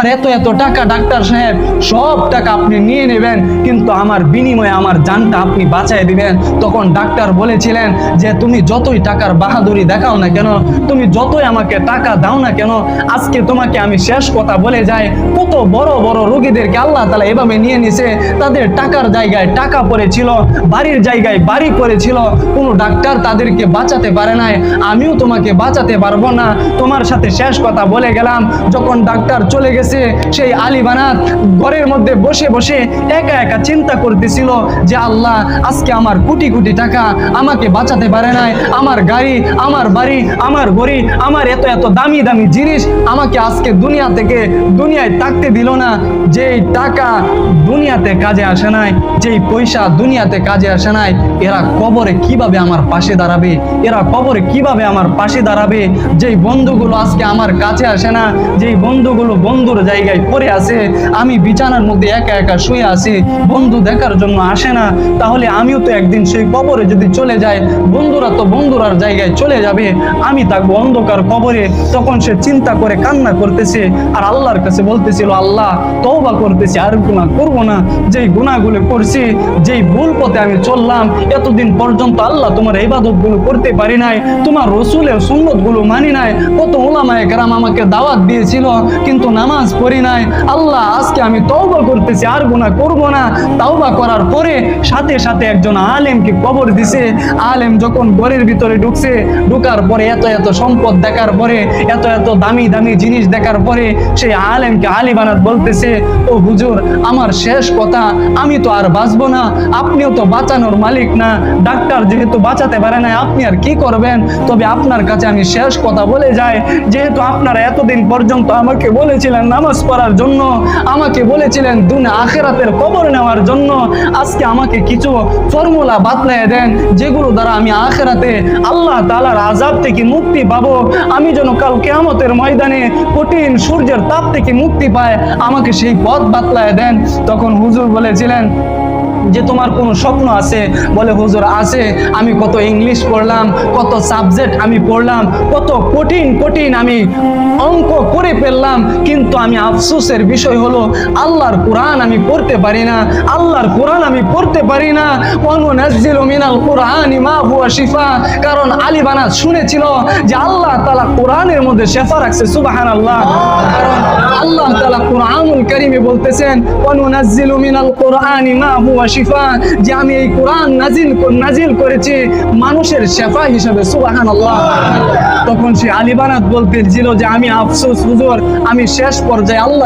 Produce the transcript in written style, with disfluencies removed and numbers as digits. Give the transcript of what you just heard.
আর এত এত টাকা ডাক্তার সাহেব, সব টাকা আপনি নিয়ে নেবেন, কিন্তু আমার বিনিময়ে আমার জানটা আপনি বাঁচাই দিবেন। তখন ডাক্তার বলেছিলেন যে তুমি যতই টাকার বাহাদুরি দেখাও না কেন, তুমি যতই আমাকে টাকা দাও না কেন, আজকে তোমাকে আমি শেষ কথা বলে যাই, কত বড় বড় রোগীদেরকে আল্লাহ তাআলা এভাবে নিয়ে নিছে, তাদের টাকার জায়গায় টাকা পড়েছিল, বাড়ির জায়গায় বাড়ি পড়েছিল, কোনো ডাক্তার তাদেরকে বাঁচাতে পারে নাই। আমিও তোমাকে বাঁচাতে পারবো না, তোমার সাথে শেষ কথা বলে গেলাম। যখন ডাক্তার চলে গেছে, সেই আলী বানাত ঘরের মধ্যে বসে বসে একা একা চিন্তা করতেছিল যে আল্লাহ, আজকে আমার কোটি কোটি টাকা আমাকে বাঁচাতে পারে নাই, আমার গাড়ি, আমার বাড়ি, আমার ঘড়ি, আমার এত এত দামি দামি জিনিস আমাকে আজকে দুনিয়ায় থাকতে দিল না। যেই টাকা দুনিয়াতে কাজে আসে নাই, যেই পয়সা দুনিয়াতে কাজে আসে নাই, এরা কবরে কিভাবে আমার পাশে দাঁড়াবে, এরা কবরে কিভাবে আমার পাশে দাঁড়াবে? যেই বন্ধুগুলো আজকে আমার কাছে আসে না, যেই বন্ধুগুলো বন্ধুর জায়গায় পড়ে আছে, আমি বিছানার মধ্যে একা একা শুয়ে আছি, বন্ধু দেখার জন্য আসে না, তাহলে আমিও তো একদিন সেই কবরে যদি চলে যাই, বন্ধুরা তো বন্ধুরার জায়গায় চলে যাবে, আমি থাকবো অন্ধকার কবরে। তখন সে চিন্তা করে কান্না করতেছে আর আল্লাহর কাছে বলতেছিল, আল্লাহ, তওবা করতেছি, আর গুনাহ করবো না। যেই গুনাহগুলো করছি, যেই ভুল পথে আমি চললাম, এতদিন পর্যন্ত আল্লাহ তোমার ইবাদত গুলো করতে পারি নাই, তোমার রসুলের সুন্নত গুলো মানি নাই, কত উলামায়ে কেরাম আমাকে দাওয়াত দিয়েছিল, কিন্তু নামাজ পড়ি নাই। আল্লাহ, আজকে আমি তওবা করতেছি, আর গুনাহ করব না। তওবা করার পরে সাথে সাথে একজন আলেমকে কবর দিছে। আলেম যখন ঘরের ভিতরে ঢুকছে, ঢুকার পরে এত এত সম্পদ দেখার পরে, এত এত দামি দামি জিনিস দেখার পরে, সেই আলেমকে আলী বানাত বলতেছে, ও হুজুর, আমার শেষ কথা, আমি তো আর বাঁচবো না, আপনিও তো বাঁচানোর মালিক না, ডাক্তার যেহেতু বাঁচাতে পারে না, আপনি আর কি করবেন? তবে আপনার কাছে আমি শেষ কথা বলে যাই, যেহেতু আপনারা এতদিন পর্যন্ত আমাকে বলেছিলেন নামাজ পড়ার জন্য, আমাকে বলেছিলেন দুনিয়া আখিরাতের খবর নেওয়ার জন্য, আজকে আমাকে কিছু ফর্মুলা বাতলায় দেন, যেগুলো দ্বারা আমি আখিরাতে আল্লাহ তাআলার আযাব থেকে মুক্তি পাবো, আমি যেন কাল কিয়ামতের ময়দানে কঠিন সূর্যের তাপ থেকে মুক্তি পায়, আমাকে সেই পথ বাতলায় দেন। তখন হুজুর বলেছিলেন যে তোমার কোনো স্বপ্ন আছে? বলে, হুজুর আছে, আমি কত ইংলিশ পড়লাম, কত সাবজেক্ট আমি পড়লাম, কত কঠিন কঠিন আমি অঙ্ক করে ফেললাম, কিন্তু আমি আফসোসের বিষয় হলো আল্লাহর কোরআন আমি পড়তে পারি না, আল্লাহর কোরআন আমি পড়তে পারি না। ওয়ানুনাজ্জিলু মিনাল কুরআনি মা হুয়া শিফা, কারণ আলী বানাত শুনেছিল যে আল্লাহ তাআলা কোরআনের মধ্যে শিফা রাখছে। সুবহানাল্লাহ। কারণ আল্লাহ তাআলা কোরআনুল কারীমে বলতেছেন, ওয়ানুনাজ্জিলু মিনাল কুরআনি মা হুয়া শিফা, যে আমি এই কোরআন নাজিল করেছি মানুষের শিফা হিসেবে। সুবহানাল্লাহ। তখন সে আলী বানাত বলতেছিল যে আমি আফসোস হুজুর, আমি শেষ পর্যায়ে আল্লাহর